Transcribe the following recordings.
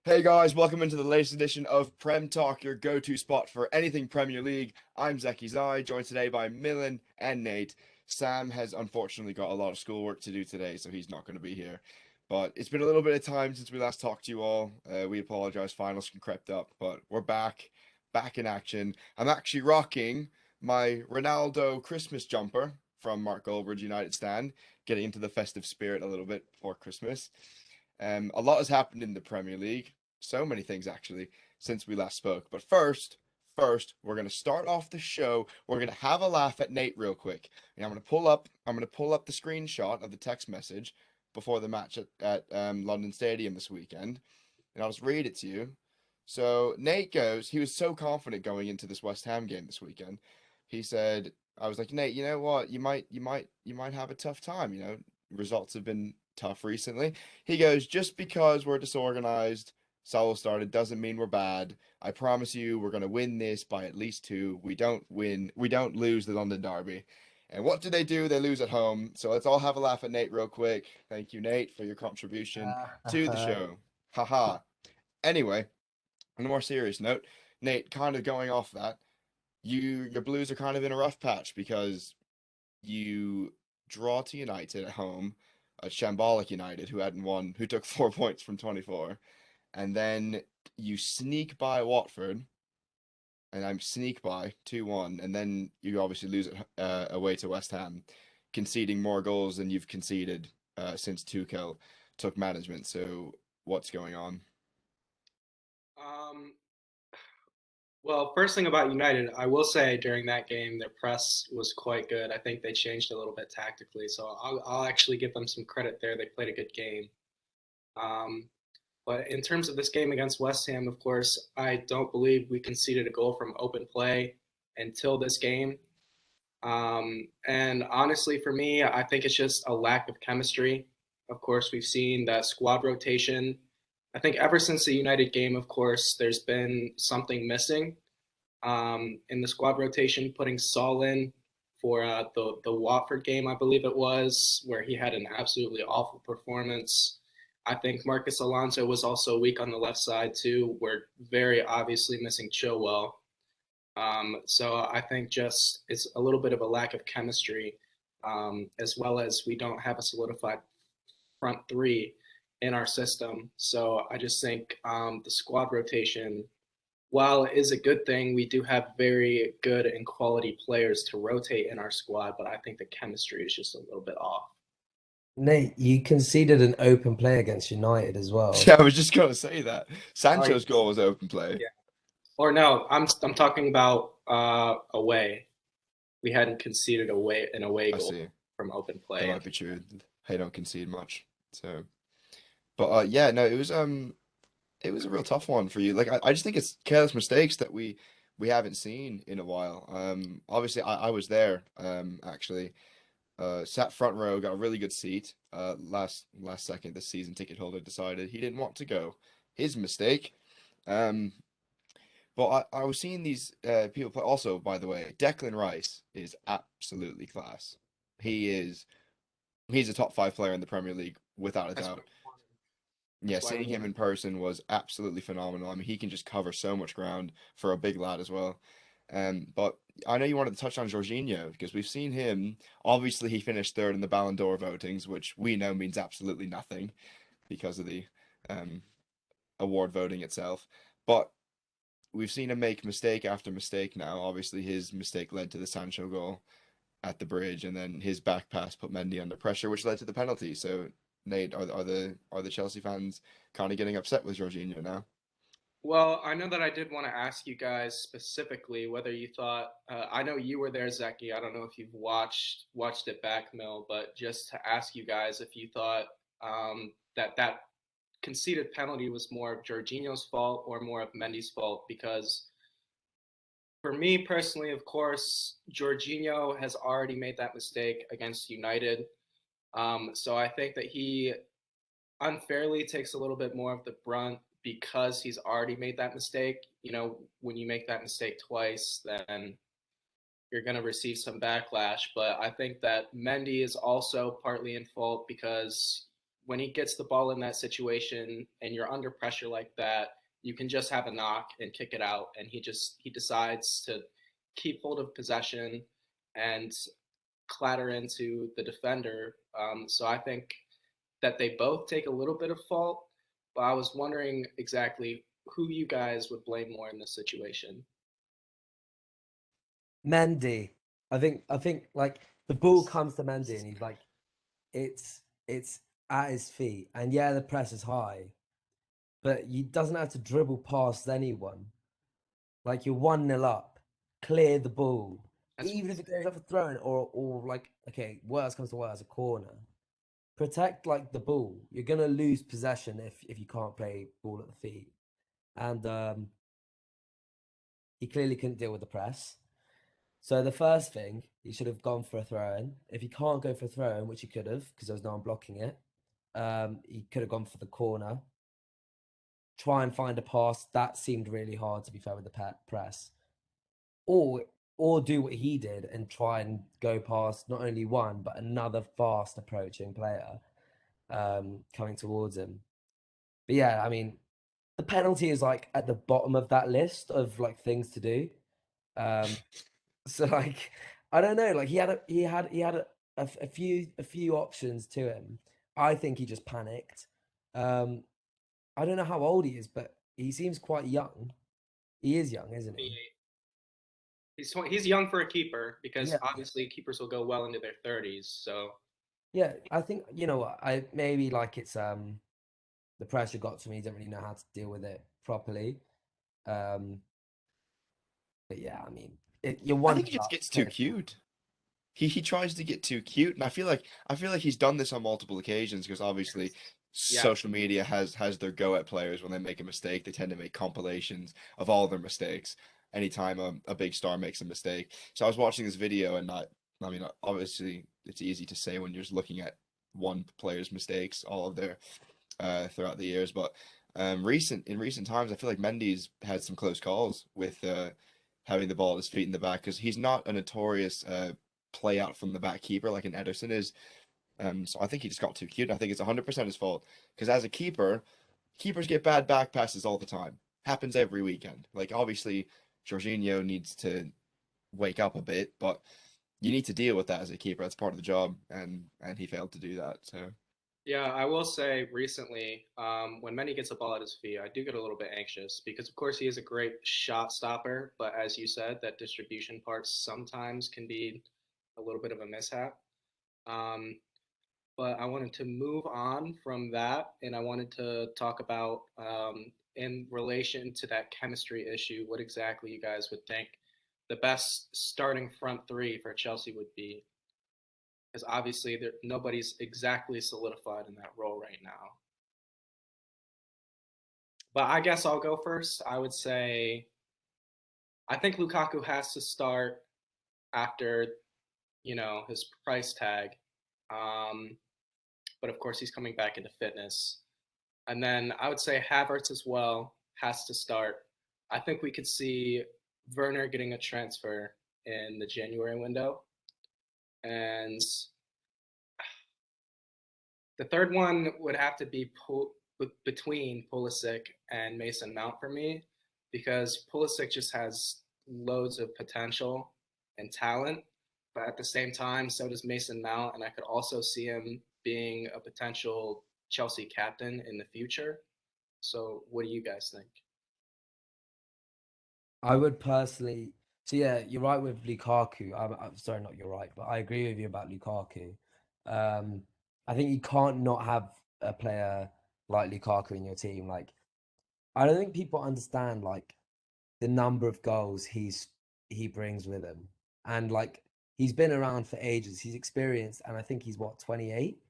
Hey guys, welcome into the latest edition of Prem Talk, your go-to spot for anything Premier League. I'm Zeki Zai, joined today by Milan and Nate. Sam has unfortunately got a lot of schoolwork to do today, so he's not going to be here. But it's been a little bit of time since we last talked to you all. We apologize, finals crept up, but we're back in action. I'm actually rocking my Ronaldo Christmas jumper from Mark Goldbridge United stand, getting into the festive spirit a little bit before Christmas. A lot has happened in the Premier League. So many things actually since we last spoke. But first, we're gonna start off the show. We're gonna have a laugh at Nate real quick. And I'm gonna pull up the screenshot of the text message before the match at London Stadium this weekend, and I'll just read it to you. So Nate goes, he was so confident going into this West Ham game this weekend. He said, I was like, Nate, you know what? You might have a tough time, Results have been tough recently. He goes, just because we're disorganized, Saul started, doesn't mean we're bad. I promise you, we're gonna win this by at least two. We don't lose the London Derby. And what do? They lose at home. So let's all have a laugh at Nate real quick. Thank you, Nate, for your contribution to the show. Haha. Anyway, on a more serious note, Nate, kind of going off that, your Blues are kind of in a rough patch because you draw to United at home, a shambolic United who hadn't won, who took 4 points from 24, and then you sneak by Watford, and I'm sneak by 2-1, and then you obviously lose it away to West Ham, conceding more goals than you've conceded since Tuchel took management. So what's going on? Um, well, first thing about United, I will say during that game, their press was quite good. I think they changed a little bit tactically, so I'll actually give them some credit there. They played a good game. Um, but in terms of this game against West Ham, of course, I don't believe we conceded a goal from open play until this game. And honestly, for me, I think it's just a lack of chemistry. Of course, we've seen that squad rotation. I think ever since the United game, of course, there's been something missing in the squad rotation, putting Saul in for the Watford game, I believe it was, where he had an absolutely awful performance. I think Marcus Alonso was also weak on the left side too. We're very obviously missing Chilwell. So I think just it's a little bit of a lack of chemistry, as well as we don't have a solidified front three in our system. So I just think the squad rotation, while it is a good thing, we do have very good and quality players to rotate in our squad, but I think the chemistry is just a little bit off. Nate, you conceded an open play against United as well. Yeah, I was just gonna say that Oh, Sancho's goal was open play. yeah. Or no, I'm talking about away. We hadn't conceded an away I goal see. from open That play. might be true. They don't concede much. So, but yeah, no, it was a real tough one for you. Like I just think it's careless mistakes that we haven't seen in a while. Obviously I was there actually. Sat front row, got a really good seat. Last second, the season ticket holder decided he didn't want to go. His mistake. Um, but I was seeing these people play. Also, by the way, Declan Rice is absolutely class. He is. He's a top five player in the Premier League without a That's doubt. what I wanted. Yeah, That's why seeing we him in person was absolutely phenomenal. I mean, he can just cover so much ground for a big lad as well. But I know you wanted to touch on Jorginho because we've seen him. Obviously, he finished third in the Ballon d'Or votings, which we know means absolutely nothing because of the um, award voting itself. But we've seen him make mistake after mistake now. Obviously, his mistake led to the Sancho goal at the bridge, and then his back pass put Mendy under pressure, which led to the penalty. So, Nate, are the Chelsea fans kind of getting upset with Jorginho now? Well, I know that I did want to ask you guys specifically whether you thought. I know you were there, Zeki. I don't know if you've watched it back, Mill, but just to ask you guys if you thought that conceded penalty was more of Jorginho's fault or more of Mendy's fault, because for me personally, of course, Jorginho has already made that mistake against United. So I think that he unfairly takes a little bit more of the brunt because he's already made that mistake. You know, when you make that mistake twice, then you're going to receive some backlash. But I think that Mendy is also partly in fault because when he gets the ball in that situation and you're under pressure like that, you can just have a knock and kick it out, and he decides to keep hold of possession and clatter into the defender. So I think that they both take a little bit of fault, but I was wondering exactly who you guys would blame more in this situation. Mendy. I think like the ball comes to Mendy and he's like, it's at his feet, and yeah, the press is high, but he doesn't have to dribble past anyone. Like you're 1-0 up, clear the ball. That's Even if it goes up for throwing or like okay, worst comes to worst, a corner. Protect like the ball. You're gonna lose possession if you can't play ball at the feet. And he clearly couldn't deal with the press. So the first thing, he should have gone for a throw-in. If he can't go for a throw-in, which he could have, because there was no one blocking it, he could have gone for the corner. Try and find a pass. That seemed really hard, to be fair, with the press. Or do what he did and try and go past not only one, but another fast approaching player coming towards him. But yeah, I mean, the penalty is like at the bottom of that list of like things to do. So like I don't know, like he had a few options to him. I think he just panicked. Um, I don't know how old he is, but he seems quite young. He is young, isn't he? He's young for a keeper because Yeah. obviously keepers will go well into their 30s. So Yeah, I think you know what, I maybe like it's the pressure got to me, he didn't really know how to deal with it properly. Um, but yeah, I mean you're I one think he nil just up, gets too clear the ball. cute. He tries to get too cute, and I feel like he's done this on multiple occasions because obviously yeah, social media has their go at players when they make a mistake. They tend to make compilations of all their mistakes anytime a big star makes a mistake. So I was watching this video, and I mean, obviously it's easy to say when you're just looking at one player's mistakes, all of their throughout the years, but in recent times, I feel like Mendy's had some close calls with having the ball at his feet in the back because he's not a notorious play out from the back keeper like an Ederson is. So I think he just got too cute. I think it's 100% his fault because as a keeper, keepers get bad back passes all the time. Happens every weekend. Like obviously, Jorginho needs to wake up a bit, but you need to deal with that as a keeper. That's part of the job, and he failed to do that. So yeah, I will say recently, when Mendy gets a ball at his feet, I do get a little bit anxious because, of course, he is a great shot stopper. But as you said, that distribution part sometimes can be a little bit of a mishap. Um, but I wanted to move on from that, and I wanted to talk about, in relation to that chemistry issue, what exactly you guys would think the best starting front three for Chelsea would be, because obviously nobody's exactly solidified in that role right now. But I guess I'll go first. I would say I think Lukaku has to start after his price tag, um, but of course he's coming back into fitness. And then I would say Havertz as well has to start. I think we could see Werner getting a transfer in the January window. And the third one would have to be between Pulisic and Mason Mount for me, because Pulisic just has loads of potential and talent, but at the same time, so does Mason Mount, and I could also see him being a potential Chelsea captain in the future. So, what do you guys think? I would personally. So yeah, you're right with Lukaku. I'm sorry, not you're right, but I agree with you about Lukaku. Um, I think you can't not have a player like Lukaku in your team. Like, I don't think people understand like the number of goals he brings with him, and like he's been around for ages. He's experienced, and I think he's what 28.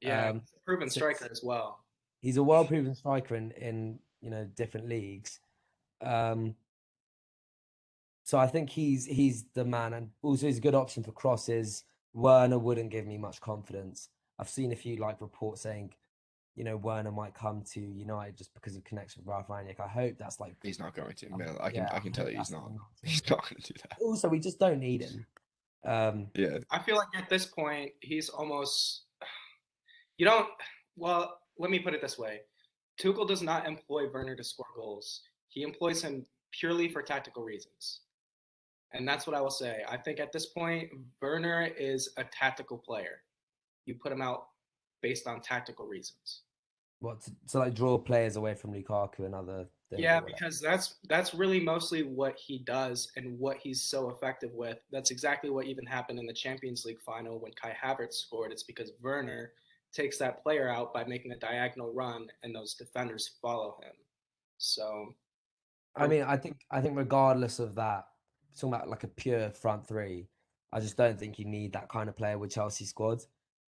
Yeah, Um, he's a proven so striker as well. he's a well-proven striker in different leagues. Um, So I think he's the man, and also he's a good option for crosses. Werner wouldn't give me much confidence. I've seen a few like reports saying, Werner might come to United just because of connection with Ralph Rangnick. I hope that's like, he's not going to. No, I can yeah, I can I tell hope you he's that's not. not He's not going to do that. Also, we just don't need him. Um, Yeah. I feel like at this point, he's almost, you don't. Well, let me put it this way. Tuchel does not employ Werner to score goals. He employs him purely for tactical reasons. And that's what I will say. I think at this point, Werner is a tactical player. You put him out based on tactical reasons. What to like draw players away from Lukaku and other things Yeah, or whatever. because that's really mostly what he does and what he's so effective with. That's exactly what even happened in the Champions League final when Kai Havertz scored. It's because Werner takes that player out by making a diagonal run, and those defenders follow him. So, I mean, I think regardless of that, talking about like a pure front three, I just don't think you need that kind of player with Chelsea squad.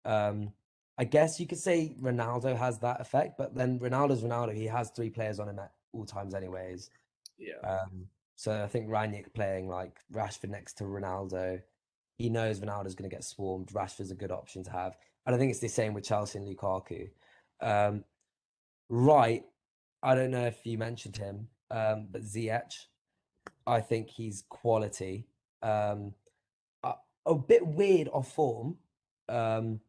Um, I guess you could say Ronaldo has that effect, but then Ronaldo's Ronaldo. He has three players on him at all times, anyways. yeah. Um, so I think Ranić playing like Rashford next to Ronaldo, he knows Ronaldo's going to get swarmed. Rashford's a good option to have, and I think it's the same with Chelsea and Lukaku. Um, right, I don't know if you mentioned him, but Ziyech, I think he's quality. Um, a bit weird off form, um,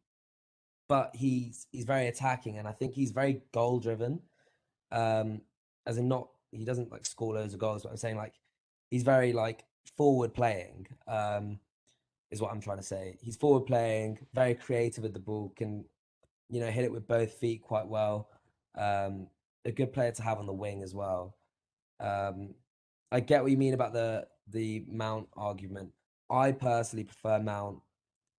but he's very attacking, and I think he's very goal driven. As in not he doesn't like score loads of goals, but I'm saying like he's very like forward playing. Is what I'm trying to say. He's forward playing, very creative with the ball, can hit it with both feet quite well. Um, a good player to have on the wing as well. Um, I get what you mean about the Mount argument. I personally prefer Mount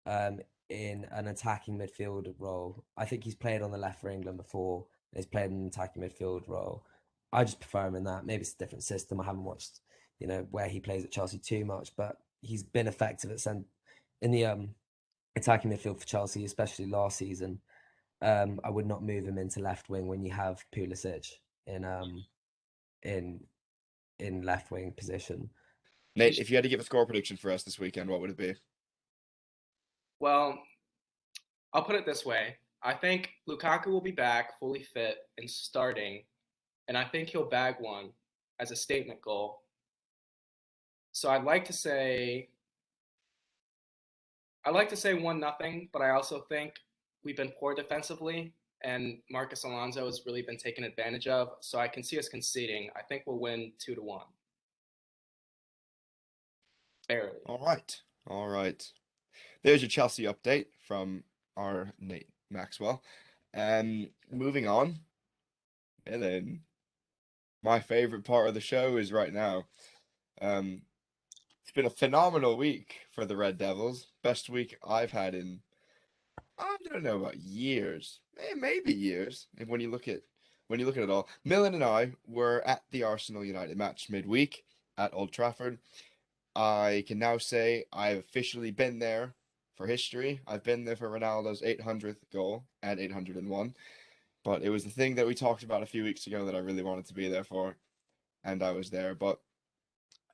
um, in an attacking midfield role. I think he's played on the left for England before. He's played in an attacking midfield role. I just prefer him in that. Maybe it's a different system. I haven't watched, where he plays at Chelsea too much, but he's been effective at in the attacking midfield for Chelsea, especially last season. I would not move him into left wing when you have Pulisic in in in left wing position. Nate, if you had to give a score prediction for us this weekend, what would it be? Well, I'll put it this way. I think Lukaku will be back fully fit and starting, and I think he'll bag one as a statement goal. So I'd like to say 1-0, but I also think we've been poor defensively and Marcus Alonso has really been taken advantage of. So I can see us conceding. I think we'll win 2-1. Barely. All right. There's your Chelsea update from our Nate Maxwell. Moving on, and then my favorite part of the show is right now. Um, it's been a phenomenal week for the Red Devils. Best week I've had in I don't know about years, maybe years. And when you look at it all, Milan and I were at the Arsenal United match midweek at Old Trafford. I can now say I've officially been there for history. I've been there for Ronaldo's 800th goal and 801. But it was the thing that we talked about a few weeks ago that I really wanted to be there for, and I was there. But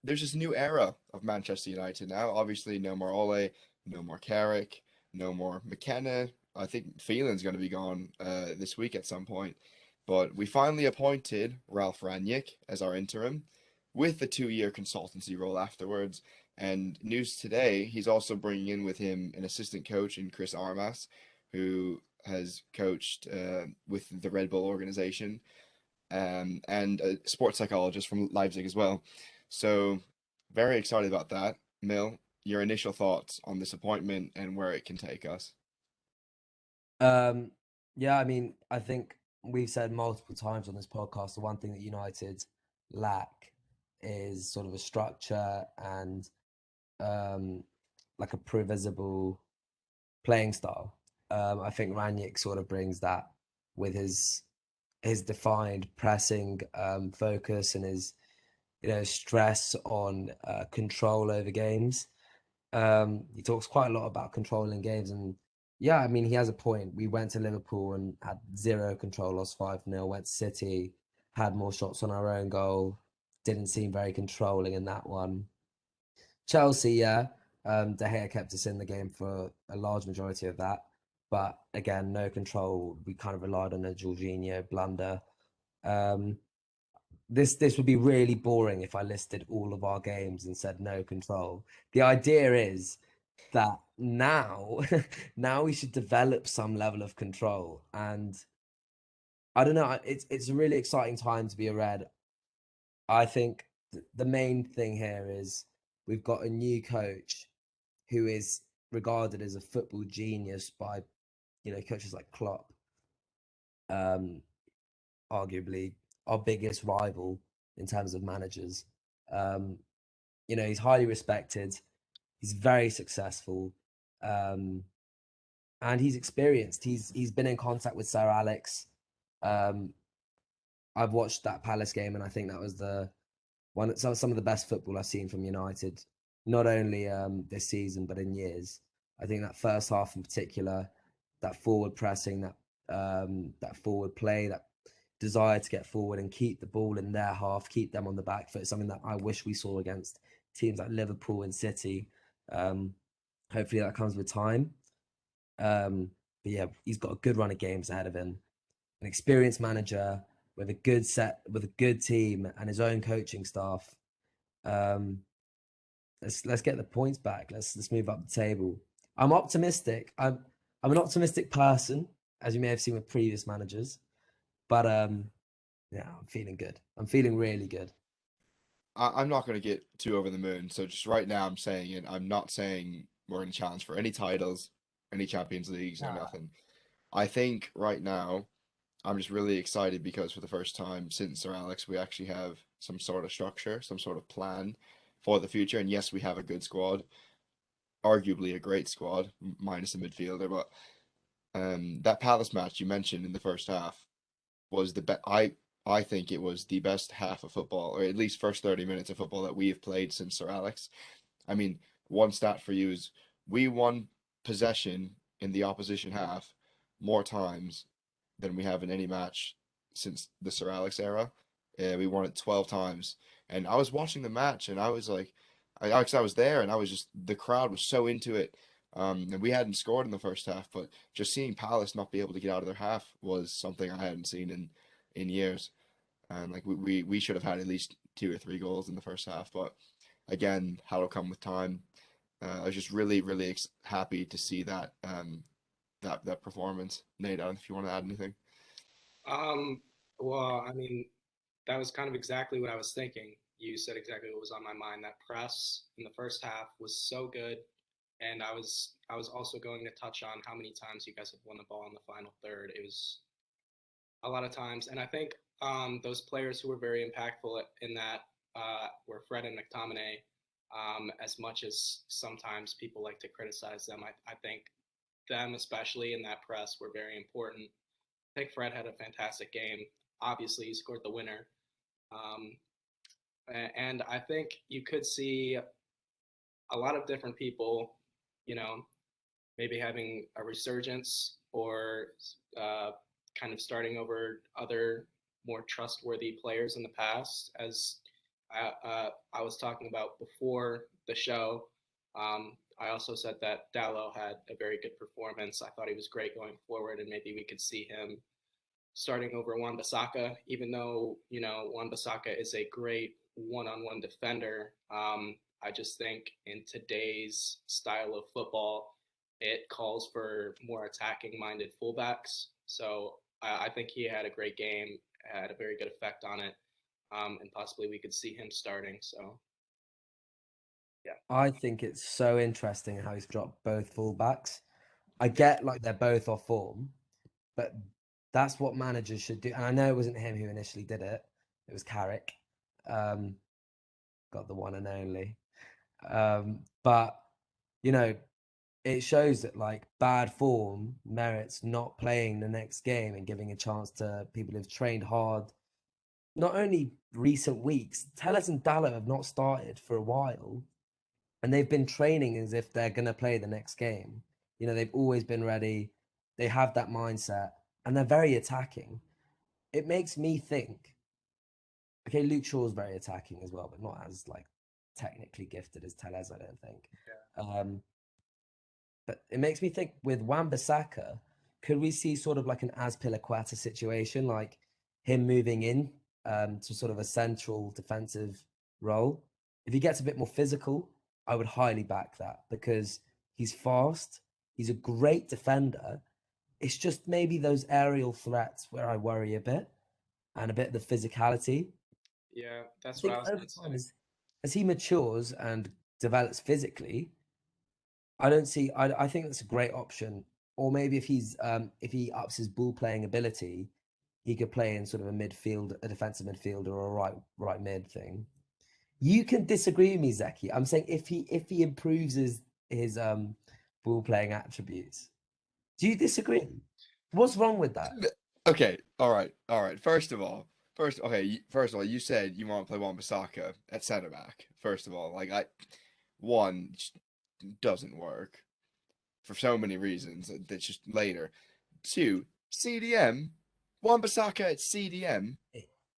there's this new era of Manchester United now. Obviously, no more Ole, no more Carrick, no more McKenna. I think Phelan's going to be gone this week at some point. But we finally appointed Ralph Rangnick as our interim with the 2-year consultancy role afterwards. And news today, he's also bringing in with him an assistant coach in Chris Armas, who has coached with the Red Bull organization, and a sports psychologist from Leipzig as well. So very excited about that. Mill, your initial thoughts on this appointment and where it can take us. Um, yeah, I mean, I think we've said multiple times on this podcast the one thing that United lack is sort of a structure and um, like a previsible playing style. I think Ranić sort of brings that with his defined pressing focus and his stress on control over games. He talks quite a lot about controlling games, and yeah, I mean he has a point. We went to Liverpool and had zero control, lost 5-0. Went to City, had more shots on our own goal, didn't seem very controlling in that one. Chelsea, yeah, De Gea kept us in the game for a large majority of that, but again, no control. We kind of relied on a Jorginho blunder. Um, this would be really boring if I listed all of our games and said no control. The idea is that now now we should develop some level of control. And I don't know, it's a really exciting time to be a Red. I think the main thing here is we've got a new coach who is regarded as a football genius by, coaches like Klopp, um, arguably our biggest rival in terms of managers. Um, he's highly respected. He's very successful, and he's experienced. He's been in contact with Sir Alex. Um, I've watched that Palace game, and I think that was some of the best football I've seen from United, not only this season but in years. I think that first half in particular, that forward pressing, that forward play, that desire to get forward and keep the ball in their half, keep them on the back foot, something that I wish we saw against teams like Liverpool and City. Hopefully that comes with time. But yeah, he's got a good run of games ahead of him. An experienced manager with a good team and his own coaching staff. Um, let's get the points back. Let's move up the table. I'm optimistic. I'm an optimistic person, as you may have seen with previous managers. But yeah, I'm feeling good. I'm feeling really good. I'm not going to get too over the moon. So just right now, I'm saying it. I'm not saying we're in a challenge for any titles, any Champions Leagues, or Ah, nothing. I think right now, I'm just really excited because for the first time since Sir Alex, we actually have some sort of structure, some sort of plan for the future. And yes, we have a good squad, arguably a great squad, minus a midfielder. But that Palace match you mentioned in the first half was the best. I think it was the best half of football, or at least first 30 minutes of football that we have played since Sir Alex. I mean, one stat for you is we won possession in the opposition half more times than we have in any match since the Sir Alex era. We won it 12 times. And I was watching the match and I was like, I was there and I was just, the crowd was so into it. And we hadn't scored in the first half, but just seeing Palace not be able to get out of their half was something I hadn't seen in years. And like we should have had at least two or three goals in the first half, but again, that'll come with time. I was just really happy to see that performance. Nate, I don't know if you want to add anything. Um, well, I mean, that was kind of exactly what I was thinking. You said exactly what was on my mind. That press in the first half was so good, and I was also going to touch on how many times you guys have won the ball in the final third. It was a lot of times, and I think those players who were very impactful in that were Fred and McTominay. As much as sometimes people like to criticize them, I think them, especially in that press, were very important. I think Fred had a fantastic game. Obviously, he scored the winner. Um, and I think you could see a lot of different people, you know, maybe having a resurgence or uh, kind of starting over other more trustworthy players in the past. As I was talking about before the show, I also said that Dallo had a very good performance. I thought he was great going forward, and maybe we could see him starting over Wan-Bissaka, even though, Wan-Bissaka is a great one-on-one defender. I just think in today's style of football, it calls for more attacking-minded fullbacks. So I think he had a great game, had a very good effect on it, and possibly we could see him starting. So yeah. I think it's so interesting how he's dropped both fullbacks. I get like they're both off form, but that's what managers should do. And I know it wasn't him who initially did it; it was Carrick, um, got the one and only. But you know, it shows that like bad form merits not playing the next game and giving a chance to people who've trained hard. Not only recent weeks, Tellez and Dallo have not started for a while, and they've been training as if they're going to play the next game. They've always been ready. They have that mindset, and they're very attacking. It makes me think. Okay, Luke Shaw's very attacking as well, but not as like technically gifted as Tellez, I don't think. Um, but it makes me think with Wan-Bissaka, could we see sort of like an Azpilicueta situation, like him moving in to sort of a central defensive role? If he gets a bit more physical, I would highly back that because He's fast. He's a great defender. It's just maybe those aerial threats where I worry a bit, and a bit of the physicality. Yeah, I that's what I think was over going to time, say. as he matures and develops physically, I don't see. I think that's a great option. Or maybe if he ups his ball playing ability, he could play in sort of a midfield, a defensive midfielder, or a right mid thing. You can disagree with me, Zeki. I'm saying if he improves his ball playing attributes. Do you disagree? What's wrong with that? Okay, all right, all right. First of all, you said you want to play Wan-Bissaka at center back. First of all, one just doesn't work for so many reasons. That's just later. Two, CDM, Wan-Bissaka at CDM.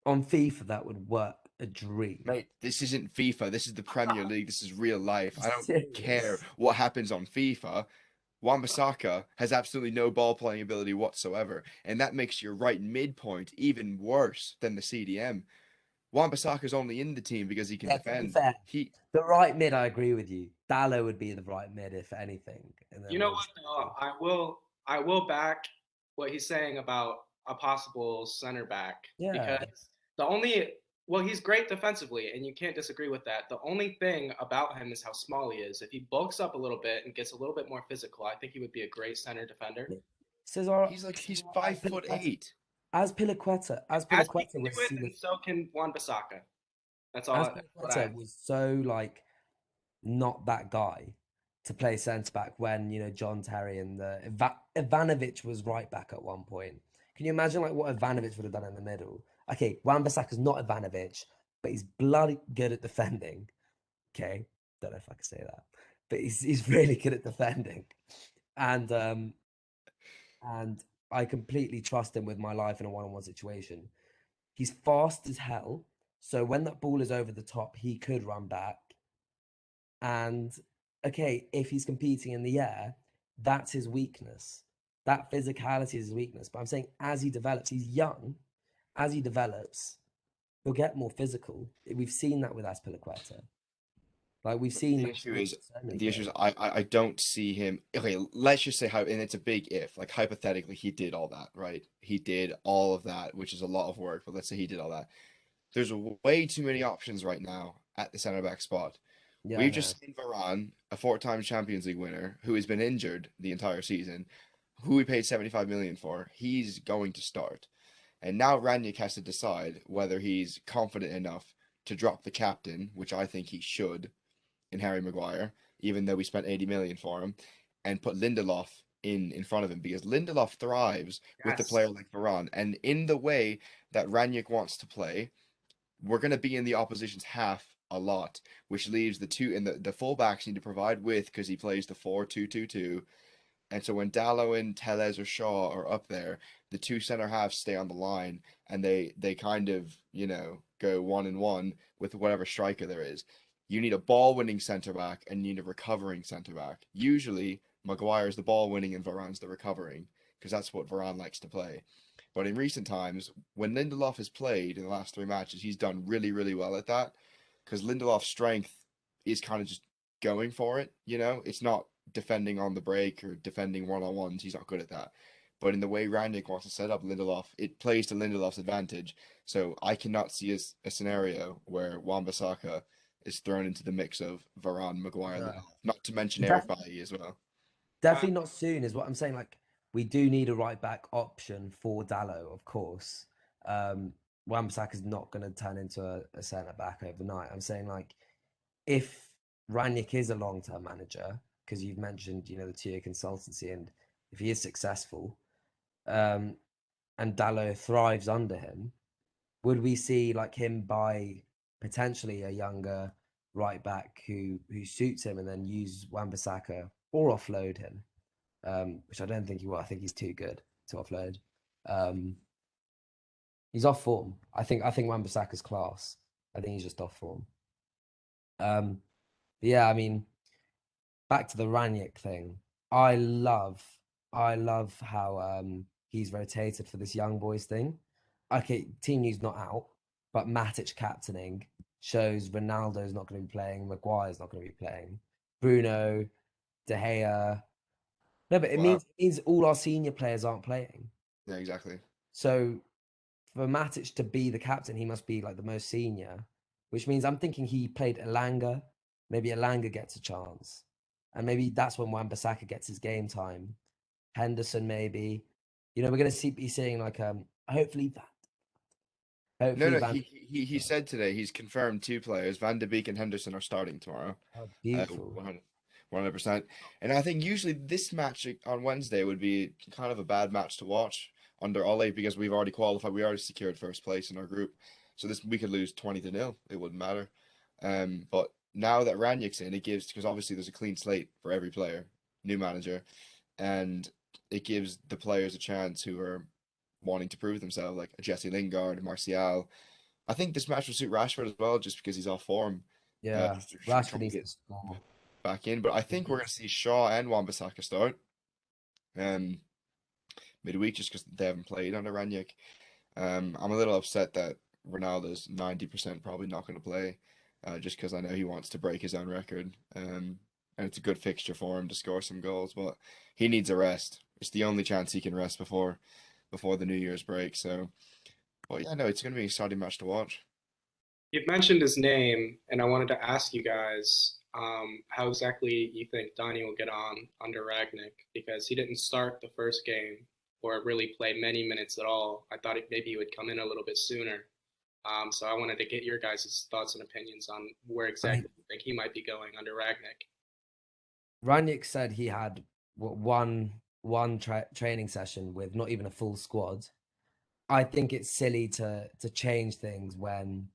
On FIFA, that would work a dream. Mate, this isn't FIFA. This is the Premier League. This is real life. I don't care Serious. what happens on FIFA. Wan-Bissaka has absolutely no ball playing ability whatsoever, and that makes your right midpoint even worse than the CDM. Wan-Bissaka's only in the team because he can Yeah, to be defend. fair, He the right mid, I agree with you. Dallo would be the right mid, if anything. And then You know what, though? I will back what he's saying about a possible center back Yeah, because the only well, he's great defensively, and you can't disagree with that. The only thing about him is how small he is. If he bulks up a little bit and gets a little bit more physical, I think he would be a great center defender. Cesar, he's 5'8". As As he Piliqueta can was do it, seen and so can Wan-Bissaka. That's all. as That's what I. Piliqueta was so like not that guy to play centre back when John Terry and Ivanovic was right back at one point. Can you imagine like what Ivanovic would have done in the middle? Okay, Wan-Bissaka's not Ivanovic, but he's bloody good at defending. Okay, don't know if I can say that, but he's really good at defending, and and I completely trust him with my life in a one-on-one situation. He's fast as hell, so when that ball is over the top, he could run back. And okay, if he's competing in the air, that's his weakness. That physicality is his weakness. But I'm saying as he develops, he's young. As he develops, he'll get more physical. We've seen that with Aspilicueta. Like we've seen The that issue with is so many the issue is players. I don't see him. Okay, let's just say how, and it's a big if. Like hypothetically, he did all that, right? He did all of that, which is a lot of work. But let's say he did all that. There's way too many options right now at the center back spot. Yeah, I We've know. just seen Varane, a four-time Champions League winner, who has been injured the entire season, who we paid 75 million for. He's going to start. And now Ranić has to decide whether he's confident enough to drop the captain, which I think he should, in Harry Maguire, even though we spent 80 million for him, and put Lindelof in front of him because Lindelof thrives with a Yes. player like Varane. And in the way that Ranić wants to play, we're going to be in the opposition's half a lot, which leaves the two and the fullbacks need to provide width because he plays the 4-2-2-2. And so when Dallo and Tellez or Shaw are up there, the two center halves stay on the line and they kind of, go 1-1 with whatever striker there is. You need a ball winning center back and you need a recovering center back. Usually Maguire's the ball winning and Varane's the recovering because that's what Varane likes to play. But in recent times, when Lindelof has played in the last three matches, he's done really, really well at that because Lindelof's strength is kind of just going for it. It's not defending on the break or defending one-on-ones. He's not good at that. But in the way Ranić wants to set up Lindelof, it plays to Lindelof's advantage. So I cannot see a scenario where Wan-Bissaka is thrown into the mix of Varane, Maguire, No. Lindelof. Not to mention Eric Def- Bailly as well. Uh, Definitely not soon, is what I'm saying. Like, we do need a right back option for Dallo, of course. Wan-Bissaka is not going to turn into a centre back overnight. I'm saying, like, if Ranić is a long term manager, because you've mentioned, the 2 year consultancy, and if he is successful, and Dallo thrives under him, would we see like him buy potentially a younger right back who suits him and then use Wan-Bissaka or offload him? Which I don't think he will. I think he's too good to offload. Um, he's off form. I think Wan-Bissaka's class. I think he's just off form. Yeah, I mean, back to the Ranić thing. I love, I love how he's rotated for this young boys thing. Okay, team news not out, but Matic captaining shows Ronaldo's not going to be playing, Maguire's not going to be playing. Bruno, De Gea. No, but Wow. it means all our senior players aren't playing. Yeah, exactly. So for Matic to be the captain, he must be like the most senior, which means I'm thinking he played Elanga. Maybe Elanga gets a chance, and maybe that's when Wan-Bissaka gets his game time. Henderson, maybe. You know, we're gonna be seeing like hopefully No, hopefully no. Van. He said today he's confirmed two players. Van de Beek and Henderson are starting tomorrow. Oh, beautiful. 100%. And I think usually this match on Wednesday would be kind of a bad match to watch under Ole because we've already qualified. We already secured first place in our group. So this we could lose 20-0. It wouldn't matter. But now that Ranić's in, it gives because obviously there's a clean slate for every player, new manager, and it gives the players a chance who are wanting to prove themselves, like Jesse Lingard, Martial. I think this match will suit Rashford as well, just because he's off form. Yeah, Just to try Rashford and needs get to score. back in. But I He think we're going to needs- see Shaw and Wan-Bissaka start um, midweek just because they haven't played under Ranić. I'm a little upset that Ronaldo's 90% probably not going to play just because I know he wants to break his own record. And it's a good fixture for him to score some goals, but he needs a rest. It's the only chance he can rest before the New Year's break. So, but yeah, no, it's going to be an exciting match to watch. You've mentioned his name, and I wanted to ask you guys how exactly you think Donny will get on under Ragnick because he didn't start the first game or really play many minutes at all. I thought maybe he would come in a little bit sooner. So I wanted to get your guys' thoughts and opinions on where I mean, exactly you think he might be going under Ragnick. Ranić said he had one training session with not even a full squad. I think it's silly to change things when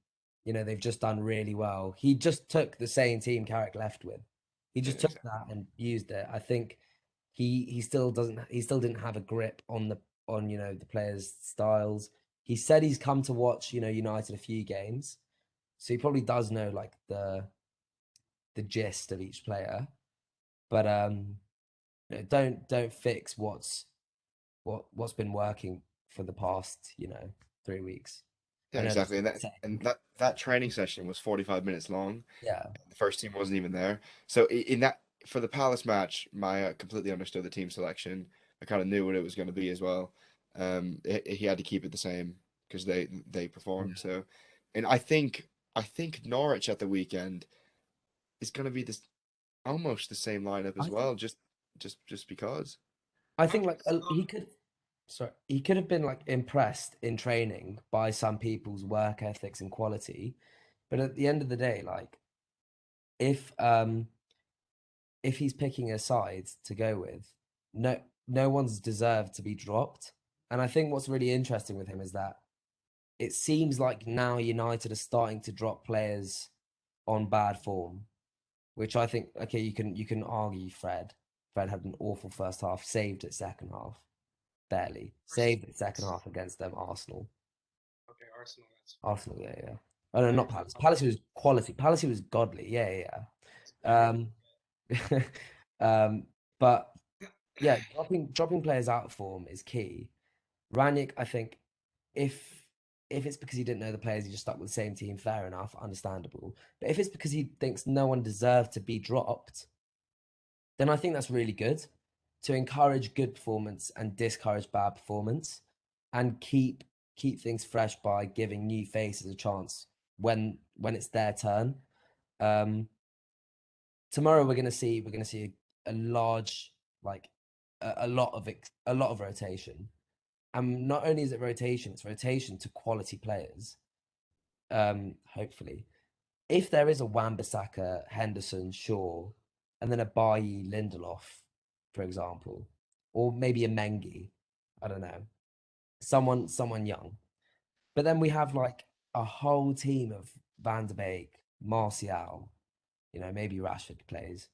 they've just done really well. He just took the same team Carrick left with. He Yeah, just took exactly. that and used it. I think he still didn't have a grip on the players' styles. He said he's come to watch United a few games, so he probably does know like the gist of each player. But don't fix what's been working for the past 3 weeks. Yeah, I know that's exactly. And not that and saying. that training session was 45 minutes long. Yeah, The first team wasn't even there. So in that for the Palace match, Maya completely understood the team selection. I kind of knew what it was going to be as well. He had to keep it the same because they performed. yeah. So, and I think Norwich at the weekend is going to be this almost the same lineup as I well. Just because. I How think can like he could. Sorry, he could have been like impressed in training by some people's work ethics and quality, but at the end of the day, like if um if he's picking a side to go with, no one's deserved to be dropped. And I think what's really interesting with him is that it seems like now United are starting to drop players on bad form, which I think okay, you can argue Fred. Fred had an awful first half, saved it second half, barely Arsenal? saved it second half against them Arsenal. Okay, Arsenal. That's Arsenal, yeah, yeah. Oh no, I not didn't Palace. know Palace was quality. Palace was godly. Yeah, yeah, yeah. everyone. Um, but yeah, dropping players out of form is key. Ranić, I think, if if it's because he didn't know the players, he just stuck with the same team, fair enough, understandable. But if it's because he thinks no one deserved to be dropped, then I think that's really good to encourage good performance and discourage bad performance and keep things fresh by giving new faces a chance when it's their turn. Um, Tomorrow we're gonna see a large like a lot of rotation. And not only is it rotation, it's rotation to quality players. Hopefully, if there is a Wan-Bissaka, Henderson, Shaw, and then a Bailly, Lindelof, for example, or maybe a Mengi, I don't know, someone young. But then we have like a whole team of Van de Beek, Martial, maybe Rashford plays,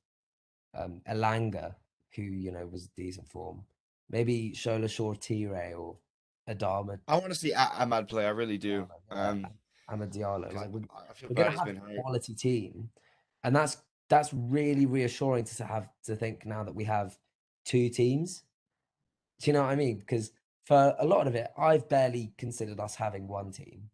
Elanga, who was decent form, maybe Shola Shaw Tire or Adama I want to see Ahmad play. I really do. Diallo, yeah, Amad Diallo. Because Like I feel we're bad gonna he's have been a hurt. quality team, and that's really reassuring to think now that we have two teams. Do you know what I mean? Because for a lot of it, I've barely considered us having one team.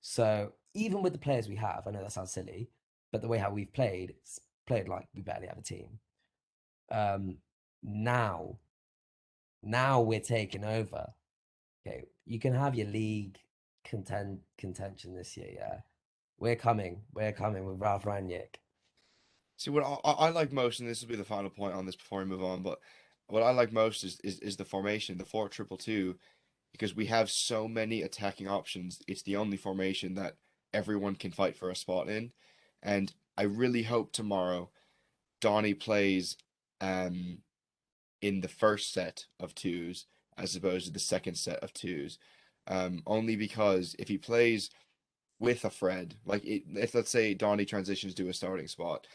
So even with the players we have, I know that sounds silly, but the way how we've played, it's played like we barely have a team. Um, now, now we're taking over. Okay, you can have your league contention this year. Yeah, we're coming. We're coming with Ralph Rangnick. See, what I like most, and this will be the final point on this before we move on, but what I like most is the formation, the 4-2-2, because we have so many attacking options. It's the only formation that everyone can fight for a spot in, and I really hope tomorrow Donny plays um in the first set of twos as opposed to the second set of twos. Only because if he plays with a Fred, if let's say Donny transitions to a starting spot,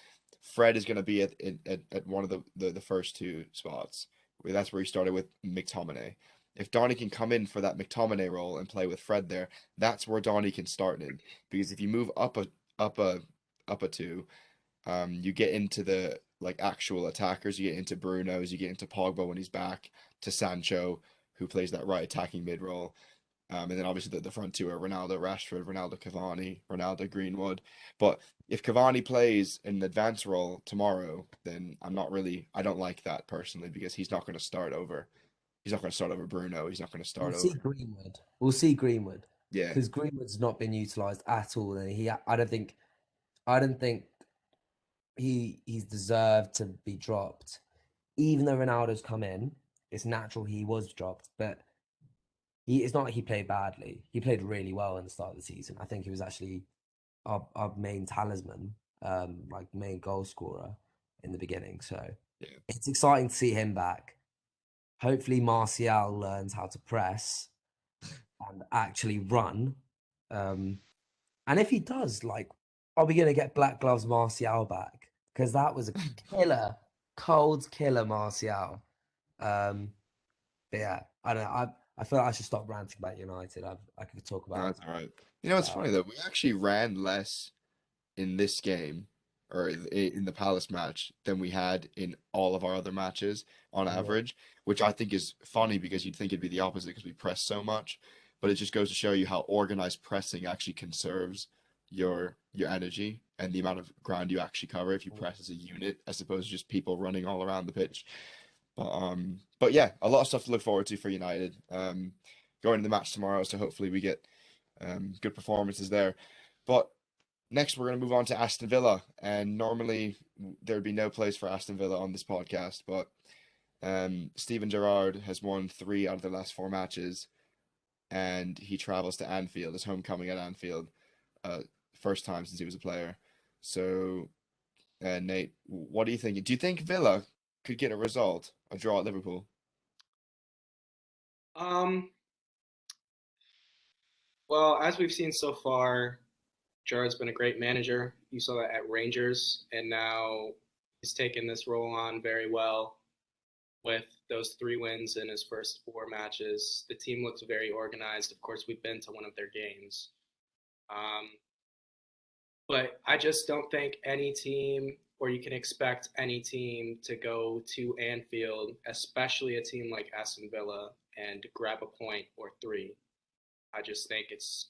Fred is going to be at one of the first two spots. That's where he started with McTominay. If Donny can come in for that McTominay role and play with Fred there, that's where Donny can start in. Because if you move up a up a two, you get into the actual attackers, you get into Bruno's, you get into Pogba when he's back, to Sancho, who plays that right attacking mid role. And then obviously the front two are Ronaldo Rashford, Ronaldo Cavani, Ronaldo Greenwood. But if Cavani plays in the advance role tomorrow, then I don't like that personally because he's not going to start over Bruno. He's not going to We'll start see over. Greenwood. We'll see Greenwood Yeah. because Greenwood's not been utilised at all, and I don't think he's deserved to be dropped. Even though Ronaldo's come in, it's natural he was dropped, but it's not like he played badly. He played really well in the start of the season. I think he was actually our main talisman, like main goal scorer in the beginning. So Yeah. it's exciting to see him back. Hopefully Martial learns how to press and actually run. And if he does, like, are we gonna get Black Gloves Martial back? Because that was a killer, cold killer Martial. But yeah, I don't know. I feel like I should stop ranting about United. I could talk No, about that's all right. You know, it's uh, funny though. We actually ran less in this game or in the Palace match than we had in all of our other matches on yeah, average, which I think is funny because you'd think it'd be the opposite because we press so much, but it just goes to show you how organized pressing actually conserves your energy and the amount of ground you actually cover if you press as a unit as opposed to just people running all around the pitch. But yeah, a lot of stuff to look forward to for United. Going to the match tomorrow, so hopefully we get good performances there. But next, we're going to move on to Aston Villa, and normally there'd be no place for Aston Villa on this podcast, but Steven Gerrard has won 3 out of the last 4 matches, and he travels to Anfield, his homecoming at Anfield, uh, first time since he was a player. So, Nate, what do you think? Do you think Villa could get a result, a draw at Liverpool? Um, well, as we've seen so far, Gerrard's been a great manager. You saw that at Rangers, and now he's taken this role on very well with those 3 wins in his first 4 matches. The team looks very organized. Of course, we've been to one of their games. Um, but I just don't think any team, or you can expect any team, to go to Anfield, especially a team like Aston Villa, and grab a point or 3. I just think it's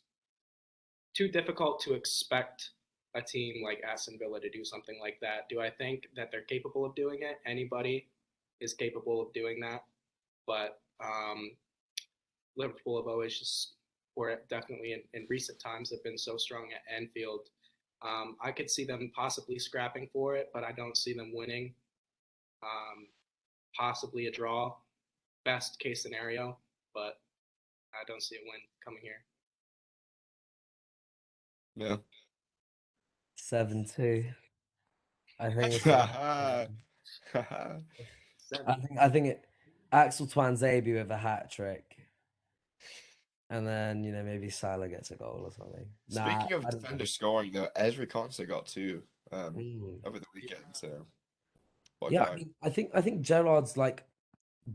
too difficult to expect a team like Aston Villa to do something like that. Do I think that they're capable of doing it? Anybody is capable of doing that. But Liverpool have always just, or definitely in recent times, have been so strong at Anfield. I could see them possibly scrapping for it, but I don't see them winning. Um, Possibly a draw, best case scenario, but I don't see a win coming here. Yeah. 7-2. I think it's gonna happen. I Seven. think I think it Axel Twanzebe with a hat trick. And then, maybe Salah gets a goal or something. Nah, Speaking of I don't know. defenders scoring, though, Ezri Konsa got 2 Mm. over the weekend, so what a Yeah, I guy. mean, I think Gerrard's like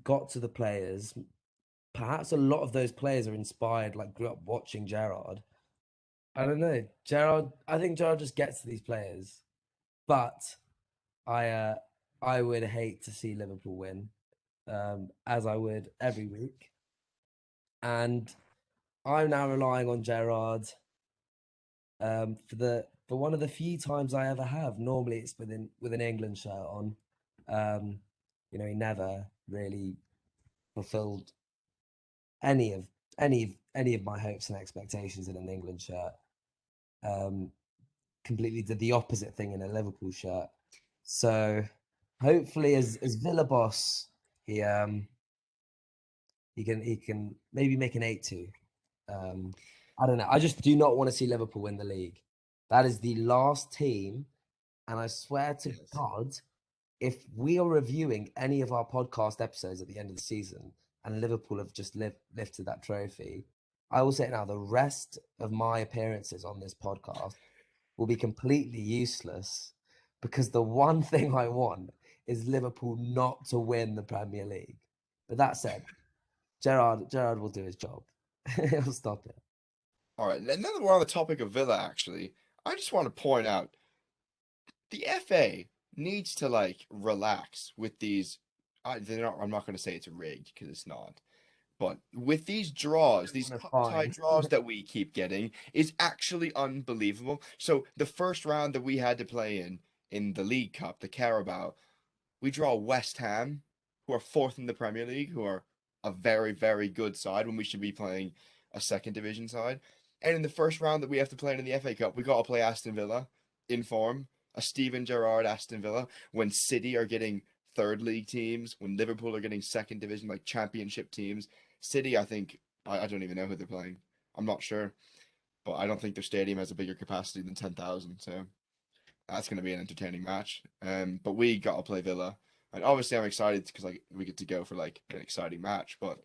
got to the players. Perhaps a lot of those players are inspired, like grew up watching Gerrard. I don't know. I think Gerrard just gets to these players. But I uh I would hate to see Liverpool win, as I would every week. And I'm now relying on Gerrard for one of the few times I ever have. Normally it's with an England shirt on. You know, he never really fulfilled any of any of my hopes and expectations in an England shirt. Completely did the opposite thing in a Liverpool shirt. So hopefully, as Villa boss, he can maybe make an 8-2. I don't know. I just do not want to see Liverpool win the league. That is the last team, and I swear to Yes. God, if we are reviewing any of our podcast episodes at the end of the season and Liverpool have just lifted that trophy, I will say it now, the rest of my appearances on this podcast will be completely useless because the one thing I want is Liverpool not to win the Premier League. But that said, Gerrard will do his job. He'll stop it. All right, and now that we're on the topic of Villa, actually, I just want to point out the FA needs to like relax with these. I'm not going to say it's rigged because it's not. But with these draws, these Wanna cup tie fine. draws that we keep getting is actually unbelievable. So the first round that we had to play in the League Cup, the Carabao, we draw West Ham, who are fourth in the Premier League, who are a very, very good side when we should be playing a second division side. And in the first round that we have to play in the FA Cup, we got to play Aston Villa in form, a Steven Gerrard Aston Villa, when City are getting third league teams, when Liverpool are getting second division, like championship teams. City, I think, I don't even know who they're playing. I'm not sure, but I don't think their stadium has a bigger capacity than 10,000. So that's going to be an entertaining match. But we got to play Villa, and obviously I'm excited because like we get to go for like an exciting match. But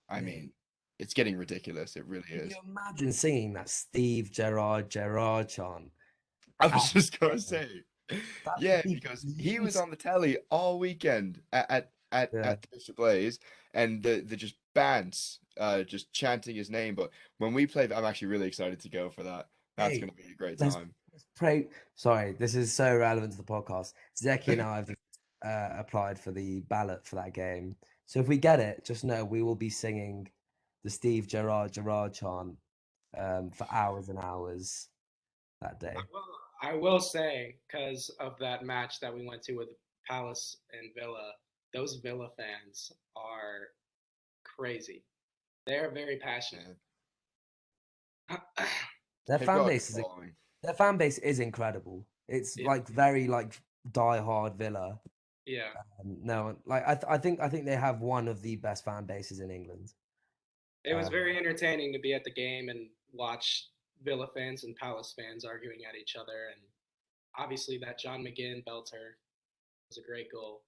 I mean, it's getting ridiculous. It really Can is. you imagine singing that Steve Gerrard chant? I At was just gonna Villa? say, That yeah, would be because he was beautiful. on the telly all weekend Yeah. at the Bishop Blaze, and the just bands just chanting his name. But when we play, I'm actually really excited to go for that. That's Hey, gonna be a great let's, time. let's pray. Sorry, this is so relevant to the podcast. Zeki and I have applied for the ballot for that game. So if we get it, just know we will be singing the Steve Gerrard chant for hours and hours that day. I will say, because of that match that we went to with Palace and Villa, those Villa fans are crazy. They're very passionate. Yeah. Their They've fan got a good base is following. their fan base is incredible. It's Yeah, like very like die hard Villa. yeah. No, like I think they have one of the best fan bases in England. It was Um, very entertaining to be at the game and watch Villa fans and Palace fans arguing at each other. And obviously, that John McGinn belter was a great goal.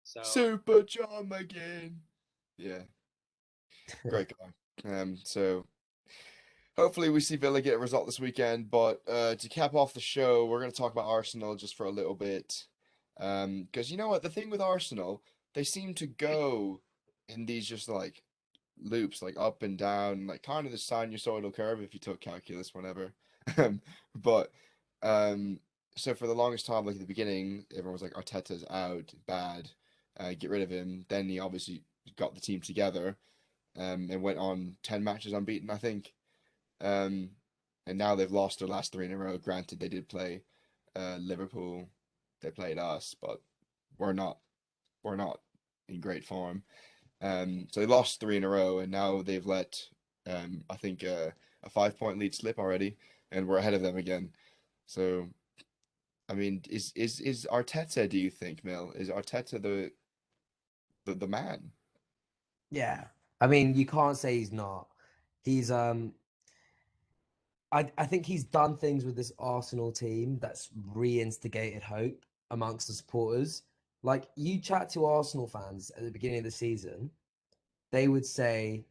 So Super John McGinn. Yeah, great guy. So hopefully we see Villa get a result this weekend. But to cap off the show, we're going to talk about Arsenal just for a little bit. Because you know what? The thing with Arsenal, they seem to go in these just like loops, like up and down, like kind of the sinusoidal curve if you took calculus, whatever. But um, so for the longest time, like at the beginning, everyone was like, Arteta's out, bad, get rid of him. Then he obviously got the team together, and went on 10 matches unbeaten, I think. Um, and now they've lost their last three in a row. Granted, they did play Liverpool, they played us, but we're not we're not in great form. So they lost three in a row, and now they've let I think a 5 point lead slip already, and we're ahead of them again. So I mean, is Arteta? Do you think, Mel? Is Arteta the man? yeah, I mean you can't say he's not. He's I think he's done things with this Arsenal team that's reinstigated hope amongst the supporters. Like you chat to Arsenal fans at the beginning of the season, they would say,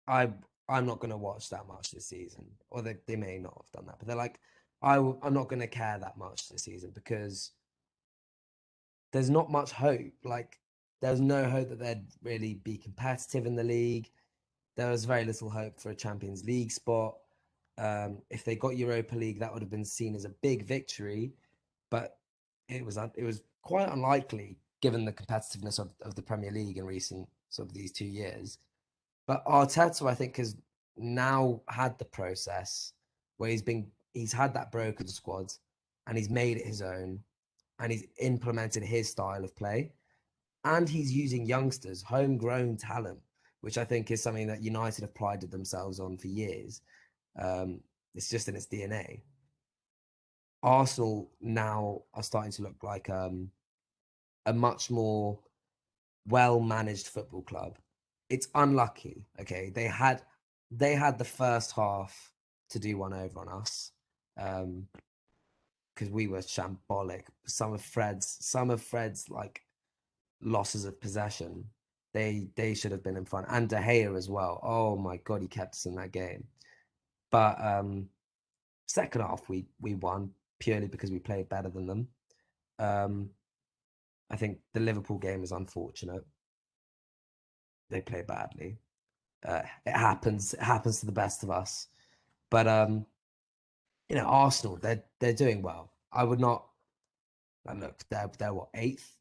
I I'm not going to watch that much this season, or they may not have done that, but they're like, I'm not going to care that much this season because there's not much hope. Like there's no hope that they'd really be competitive in the league. There was very little hope for a Champions League spot. If they got Europa League, that would have been seen as a big victory, but it was quite unlikely given the competitiveness of the Premier League in recent sort of these 2 years. But Arteta, I think, has now had the process where he's had that broken squad and he's made it his own and he's implemented his style of play. and he's using youngsters, homegrown talent, which I think is something that United have prided themselves on for years. It's just in its DNA. Arsenal now are starting to look like a much more well-managed football club. It's unlucky. Okay, they had the first half to do one over on us, because we were shambolic. Some of Fred's like losses of possession, they should have been in front, and De Gea as well. Oh my god, he kept us in that game. But second half we won purely because we played better than them. I think the Liverpool game is unfortunate. They play badly. It happens. It happens to the best of us. But Arsenal, they're doing well. I would not. Look, they're what, eighth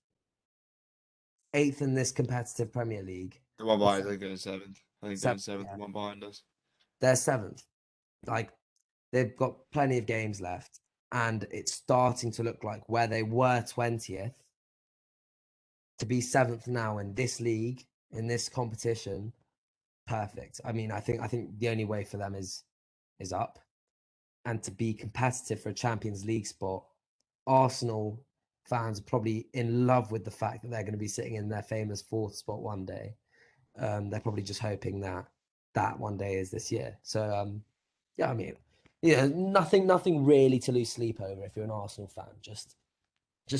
in this competitive Premier League. The one behind, I think they're in seventh. I think they're in Seventh, seventh. yeah. The one behind us. They're seventh. Like, they've got plenty of games left, and it's starting to look like where they were 20th to be seventh now in this league, in this competition. Perfect. I mean, I think the only way for them is up, and to be competitive for a Champions League spot. Arsenal fans are probably in love with the fact that they're going to be sitting in their famous fourth spot one day. They're probably just hoping that one day is this year. So yeah, I mean, nothing really to lose sleep over if you're an Arsenal fan. Just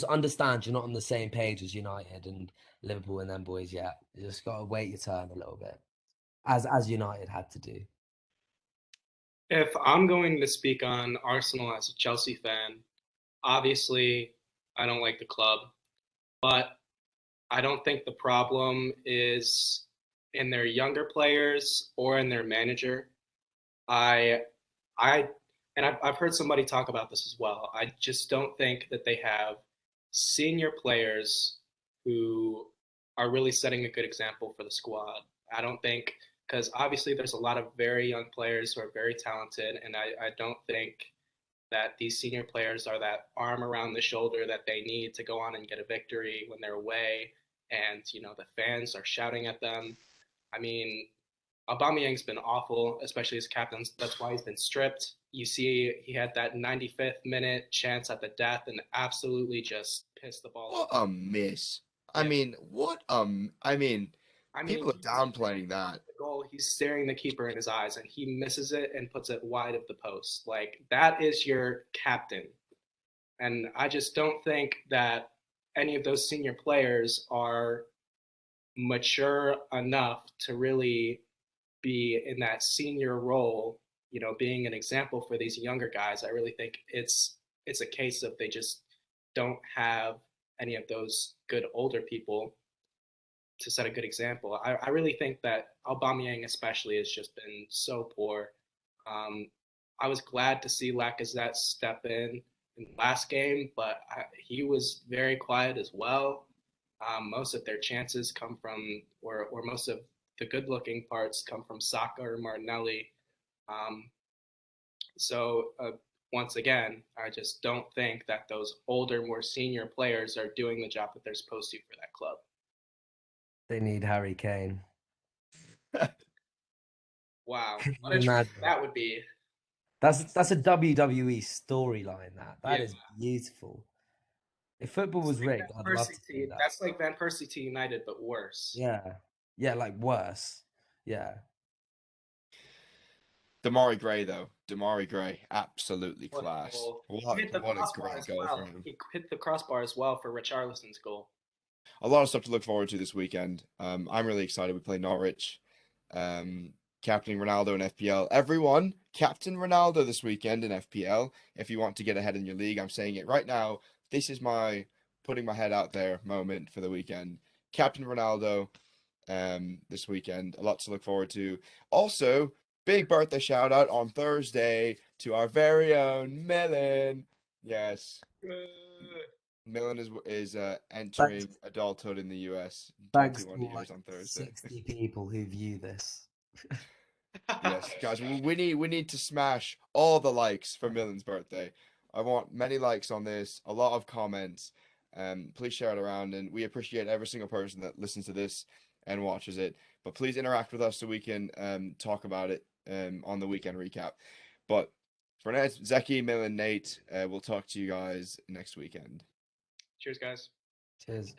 understand you're not on the same page as United and Liverpool and them boys yet. You just got to wait your turn a little bit, as United had to do. If I'm going to speak on Arsenal as a Chelsea fan, obviously I don't like the club, but I don't think the problem is in their younger players or in their manager. I I and I've heard somebody talk about this as well. I just don't think that they have senior players who are really setting a good example for the squad. I don't think, because obviously there's a lot of very young players who are very talented, and I don't think that these senior players are that arm around the shoulder that they need to go on and get a victory when they're away, and the fans are shouting at them. I mean, Aubameyang's been awful, especially as captain. That's why he's been stripped. You see, he had that 95th minute chance at the death and absolutely just pissed the ball. What a miss! I Yeah. mean, I mean, people are he's downplaying that. the goal. He's staring the keeper in his eyes, and he misses it and puts it wide of the post. Like, that is your captain, and I just don't think that any of those senior players are mature enough to really be in that senior role, being an example for these younger guys. I really think it's a case of they just don't have any of those good older people to set a good example. I really think that Aubameyang especially has just been so poor. I was glad to see Lacazette step in the last game, but he was very quiet as well. Most of their chances come from, or most of the good-looking parts come from Saka or Martinelli. So once again, I just don't think that those older, more senior players are doing the job that they're supposed to for that club. They need Harry Kane. Wow, Can what you a imagine? that would be. That's a WWE storyline. That Yeah. is beautiful. If football was Like rigged, I'd love to see that. That's like Van Persie to United, but worse. Yeah, like worse. Yeah. Demarai Gray, though. Demarai Gray, absolutely What a class. goal. He What hit the a crossbar great as goal well. from him. He hit the crossbar as well for Richarlison's goal. A lot of stuff to look forward to this weekend. I'm really excited. We play Norwich. Captain Ronaldo in FPL. Everyone, Captain Ronaldo this weekend in FPL. If you want to get ahead in your league, I'm saying it right now. This is my putting my head out there moment for the weekend. Captain Ronaldo this weekend. A lot to look forward to. Also, big birthday shout out on Thursday to our very own Milan. Yes. Milan is entering adulthood in the US. Thanks 21 to years like on Thursday. 60 people who view this. Yes, guys, we need to smash all the likes for Milan's birthday. I want many likes on this, a lot of comments. Please share it around, and we appreciate every single person that listens to this and watches it. But please interact with us so we can talk about it on the weekend recap. But for now, it's Zeki, Milan, Nate. We'll talk to you guys next weekend. Cheers, guys. Cheers.